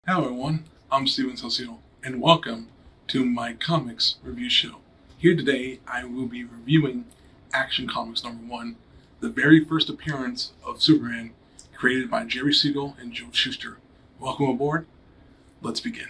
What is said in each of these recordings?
Hello everyone, I'm Saucedo, and welcome to my comics review show. Here today, I will be reviewing Action Comics #1, the very first appearance of Superman, created by Jerry Siegel and Joe Shuster. Welcome aboard. Let's begin.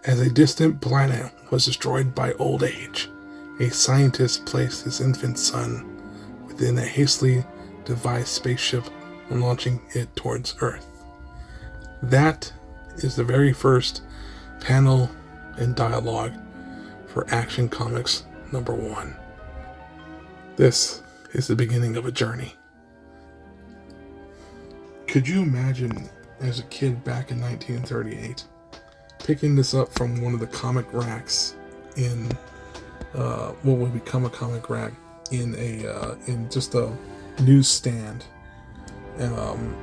As a distant planet was destroyed by old age, a scientist placed his infant son within a hastily devised spaceship, launching it towards Earth. That is the very first panel and dialogue for Action Comics #1. This is the beginning of a journey. Could you imagine, as a kid back in 1938, picking this up from one of the comic racks in what would become a comic rack in just a newsstand, and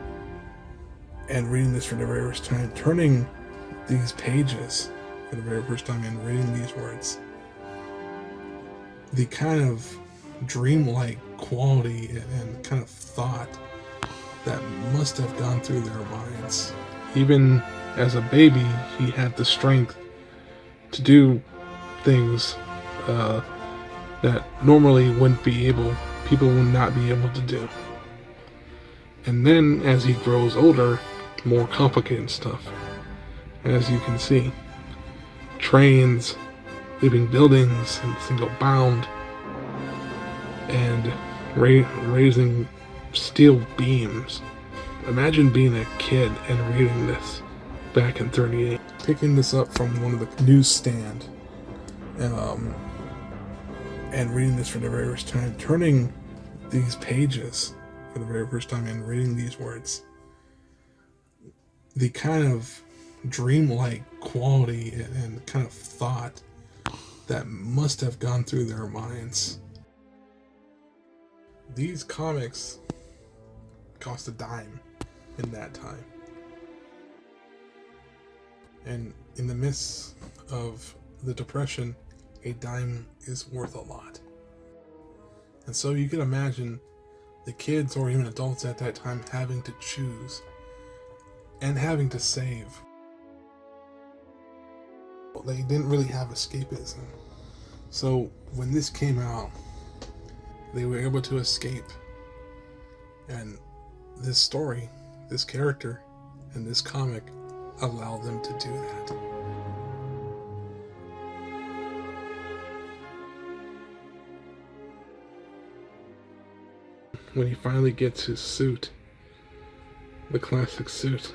reading this for the very first time, turning these pages for the very first time and reading these words, the kind of dreamlike quality and kind of thought that must have gone through their minds. Even as a baby, he had the strength to do things that normally people would not be able to do. And then as he grows older, more complicated stuff. As you can see, trains, leaping buildings in single bound, and raising steel beams. Imagine being a kid and reading this back in 38. Picking this up from one of the newsstand, and reading this for the very first time, turning these pages for the very first time and reading these words, the kind of dreamlike quality and kind of thought that must have gone through their minds. These comics cost a dime in that time. And in the midst of the Depression, a dime is worth a lot. And so you can imagine the kids or even adults at that time having to choose and having to save. They didn't really have escapism. So when this came out, they were able to escape. And this story, this character, and this comic allow them to do that. When he finally gets his suit, the classic suit,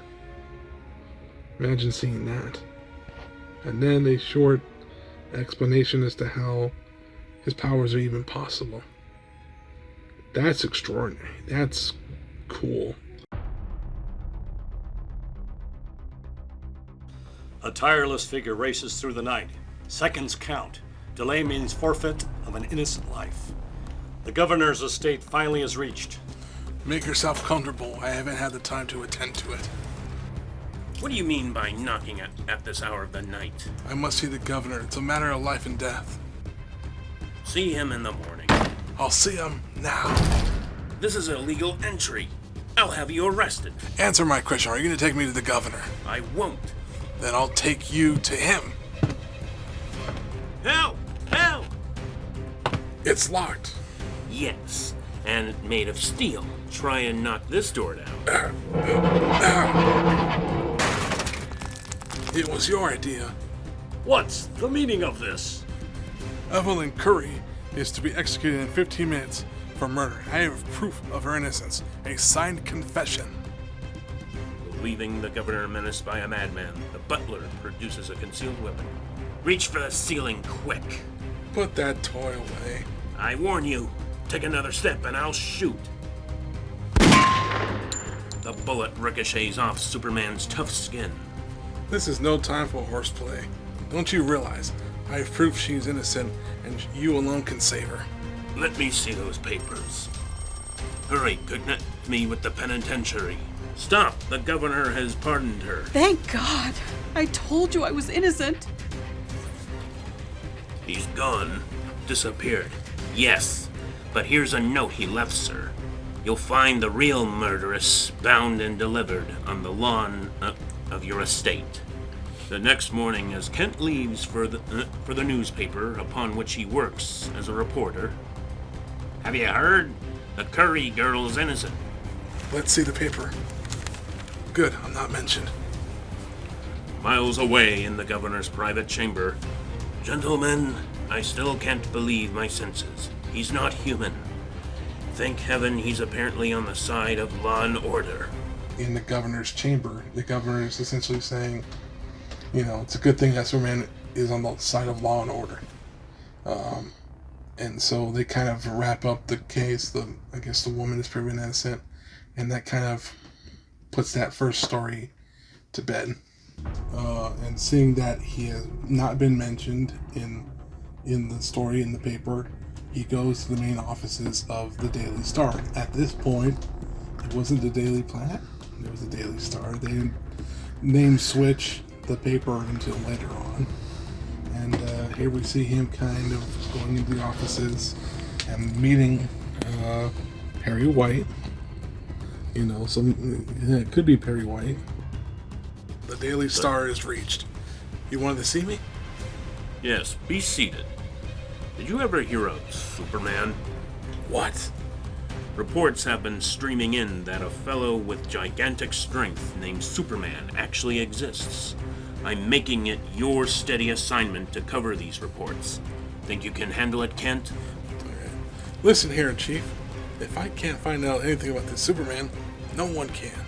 imagine seeing that. And then a short explanation as to how his powers are even possible. That's extraordinary. That's cool. A tireless figure races through the night. Seconds count. Delay means forfeit of an innocent life. The governor's estate finally is reached. Make yourself comfortable. I haven't had the time to attend to it. What do you mean by knocking at this hour of the night? I must see the governor. It's a matter of life and death. See him in the morning. I'll see him now. This is illegal entry. I'll have you arrested. Answer my question. Are you going to take me to the governor? I won't. Then I'll take you to him. Help! Help! It's locked. Yes, and made of steel. Try and knock this door down. It was your idea. What's the meaning of this? Evelyn Curry is to be executed in 15 minutes for murder. I have proof of her innocence. A signed confession. Leaving the governor menaced by a madman, the butler produces a concealed weapon. Reach for the ceiling quick. Put that toy away. I warn you, take another step and I'll shoot. The bullet ricochets off Superman's tough skin. This is no time for horseplay. Don't you realize I have proof she's innocent and you alone can save her? Let me see those papers. Hurry, Cooknut, me with the penitentiary. Stop, the governor has pardoned her. Thank God. I told you I was innocent. He's gone. Disappeared. Yes, but here's a note he left, sir. You'll find the real murderess bound and delivered on the lawn of your estate. The next morning, as Kent leaves for the newspaper upon which he works as a reporter. Have you heard? The Curry girl's innocent. Let's see the paper. Good, I'm not mentioned. Miles away in the governor's private chamber. Gentlemen, I still can't believe my senses. He's not human. Thank heaven he's apparently on the side of law and order. In the governor's chamber, the governor is essentially saying, you know, it's a good thing that Superman is on the side of law and order. And so they kind of wrap up the case. I guess the woman is proven innocent, and that kind of puts that first story to bed. And seeing that he has not been mentioned in the story in the paper, he goes to the main offices of the Daily Star. At this point, it wasn't the Daily Planet, it was the Daily Star. They didn't name switch the paper until later on. And here we see him kind of going into the offices and meeting Perry White. You know, it could be Perry White. The Daily Star is reached. You wanted to see me? Yes, be seated. Did you ever hear of Superman? What? Reports have been streaming in that a fellow with gigantic strength named Superman actually exists. I'm making it your steady assignment to cover these reports. Think you can handle it, Kent? Listen here, Chief. If I can't find out anything about this Superman, no one can.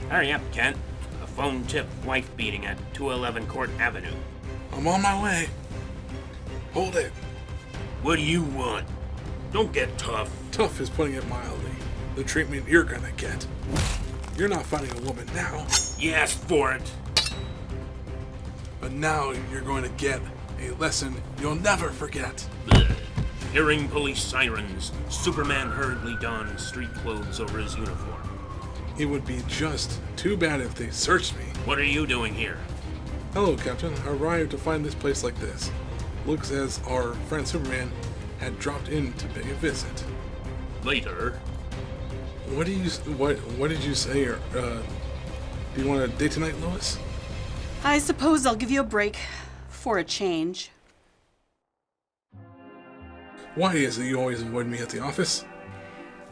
Hurry up, Kent. A phone tip wife beating at 211 Court Avenue. I'm on my way. Hold it. What do you want? Don't get tough. Tough is putting it mildly. The treatment you're gonna get. You're not fighting a woman now, You asked for it. but now you're going to get a lesson you'll never forget. Blech. Hearing police sirens, Superman hurriedly donned street clothes over his uniform. It would be just too bad if they searched me. What are you doing here? Hello, Captain. I arrived to find this place like this. Looks as our friend Superman had dropped in to pay a visit. Later. What did you say? Or, do you want a date tonight, Lois? I suppose I'll give you a break for a change. Why is it you always avoid me at the office?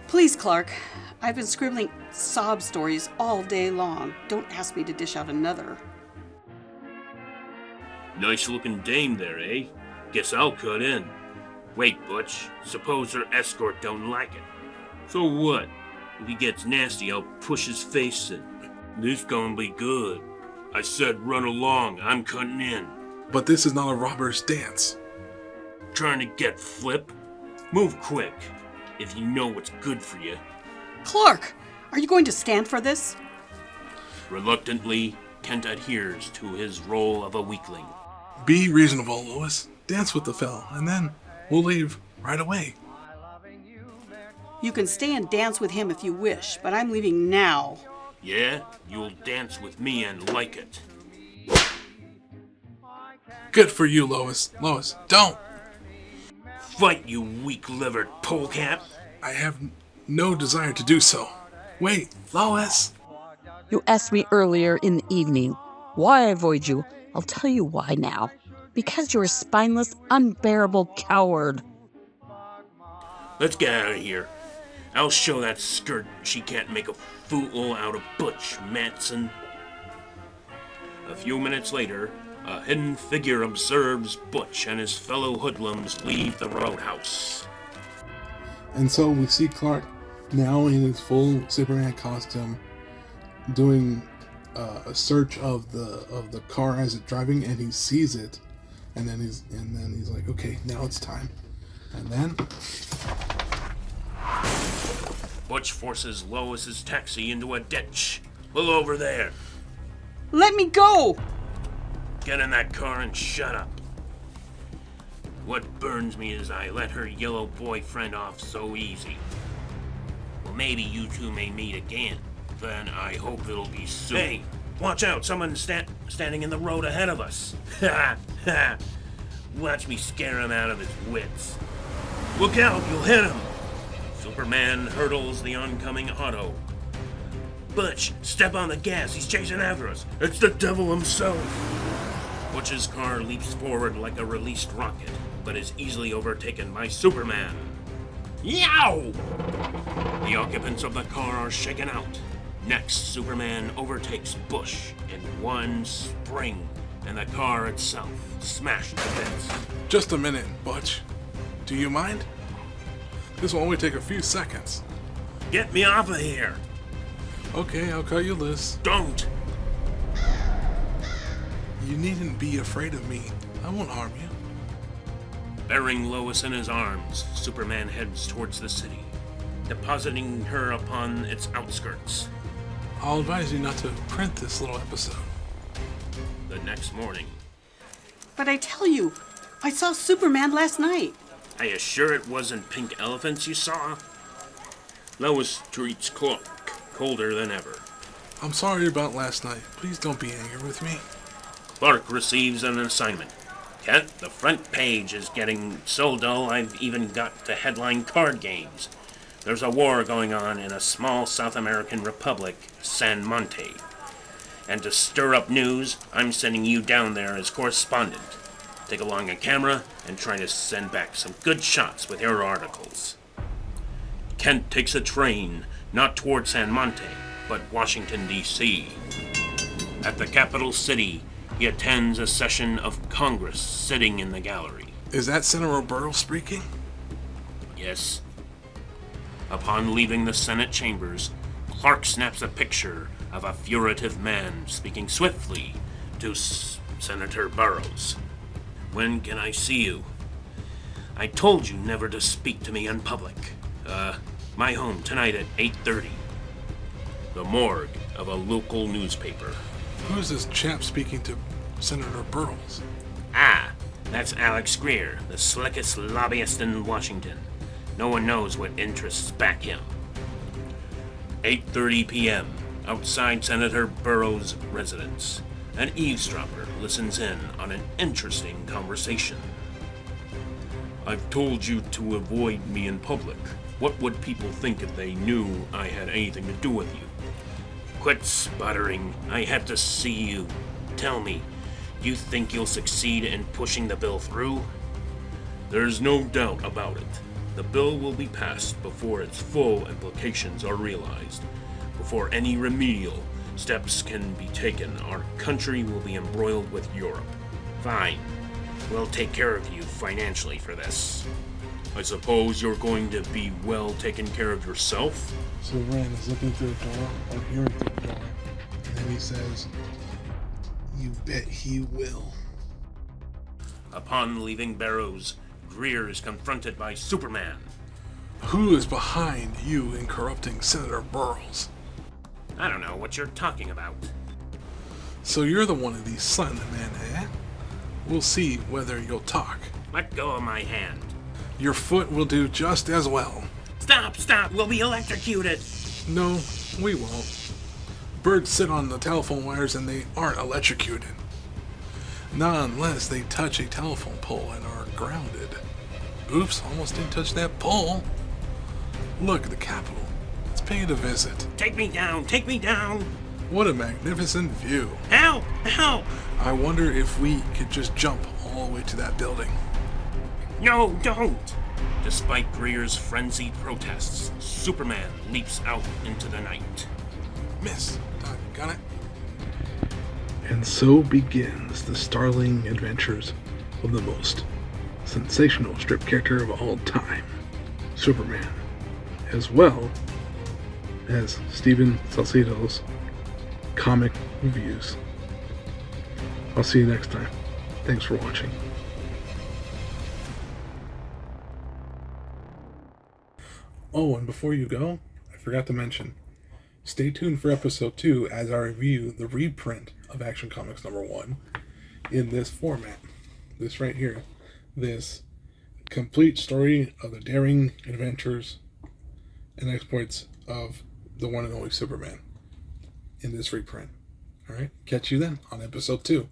Please, Clark. I've been scribbling sob stories all day long. Don't ask me to dish out another. Nice looking dame there, eh? Guess I'll cut in. Wait, Butch. Suppose her escort don't like it. So what? If he gets nasty, I'll push his face in. This gonna be good. I said run along. I'm cutting in. But this is not a robber's dance. Trying to get flip? Move quick. If you know what's good for you. Clark, are you going to stand for this? Reluctantly, Kent adheres to his role of a weakling. Be reasonable, Lois. Dance with the fella, and then we'll leave right away. You can stay and dance with him if you wish, but I'm leaving now. Yeah? You'll dance with me and like it. Good for you, Lois. Lois, don't! Fight, you weak-livered polecat! I have no desire to do so. Wait, Lois! You asked me earlier in the evening why I avoid you. I'll tell you why now. Because you're a spineless, unbearable coward. Let's get out of here. I'll show that skirt she can't make a fool out of Butch, Matson. A few minutes later, a hidden figure observes Butch and his fellow hoodlums leave the roadhouse. And so we see Clark now in his full Superman costume doing a search of the car as it's driving, and he sees it, and then he's like, okay, now it's time. And then Butch forces Lois's taxi into a ditch. Pull over there. Let me go! Get in that car and shut up. What burns me is I let her yellow boyfriend off so easy. Well, maybe you two may meet again. Then I hope it'll be soon. Hey, watch out! Someone's standing in the road ahead of us. Ha ha! Watch me scare him out of his wits. Look out! You'll hit him! Superman hurdles the oncoming auto. Butch, step on the gas. He's chasing after us. It's the devil himself. Butch's car leaps forward like a released rocket, but is easily overtaken by Superman. Yow! The occupants of the car are shaken out. Next, Superman overtakes Butch in one spring, and the car itself smashed to bits. just a minute, Butch. Do you mind? This will only take a few seconds. Get me off of here! Okay, I'll cut you loose. Don't! You needn't be afraid of me. I won't harm you. Bearing Lois in his arms, Superman heads towards the city, depositing her upon its outskirts. I'll advise you not to print this little episode. The next morning, But I tell you, I saw Superman last night. are you sure it wasn't pink elephants you saw? Lois treats Clark colder than ever. I'm sorry about last night. Please don't be angry with me. Clark receives an assignment. Kent, the front page is getting so dull I've even got to headline card games. There's a war going on in a small South American republic, San Monte. And to stir up news, I'm sending you down there as correspondent. Take along a camera and try to send back some good shots with your articles. Kent takes a train, not toward San Monte, but Washington, D.C. At the capital city, he attends a session of Congress sitting in the gallery. Is that Senator Burrow speaking? Yes. Upon leaving the Senate chambers, Clark snaps a picture of a furtive man speaking swiftly to Senator Burrows. When can I see you? I told you never to speak to me in public. My home tonight at 8:30. The morgue of a local newspaper. Who's this chap speaking to Senator Burrows? Ah, that's Alex Greer, the slickest lobbyist in Washington. No one knows what interests back him. 8:30 p.m., outside Senator Burrows' residence. An eavesdropper listens in on an interesting conversation. I've told you to avoid me in public. What would people think if they knew I had anything to do with you? Quit sputtering. I have to see you. Tell me, do you think you'll succeed in pushing the bill through? There's no doubt about it. The bill will be passed before its full implications are realized. Before any remedial steps can be taken, our country will be embroiled with Europe. Fine. We'll take care of you financially for this. I suppose you're going to be well taken care of yourself? So Rand is looking through the door, or hearing through the door, and then he says, "You bet he will." Upon leaving Barrows, Greer is confronted by Superman. Who is behind you in corrupting Senator Burrows? I don't know what you're talking about. So you're the one of these silent men, eh? We'll see whether you'll talk. Let go of my hand. Your foot will do just as well. Stop! We'll be electrocuted! No, we won't. Birds sit on the telephone wires and they aren't electrocuted. Not unless they touch a telephone pole and are grounded. Oops, almost didn't touch that pole. Look at the Capitol. Let's pay it a visit. Take me down! What a magnificent view. Help! I wonder if we could just jump all the way to that building. No, don't! Despite Greer's frenzied protests, Superman leaps out into the night. Miss. Got it. And so begins the startling adventures of the most sensational strip character of all time, Superman, as well as Stephen Saucedo's comic reviews. I'll see you next time. Thanks for watching. Oh, and before you go, I forgot to mention, stay tuned for episode 2 as I review the reprint of Action Comics #1 in this format. This right here. This complete story of the daring adventures and exploits of the one and only Superman in this reprint. Alright, catch you then on episode 2.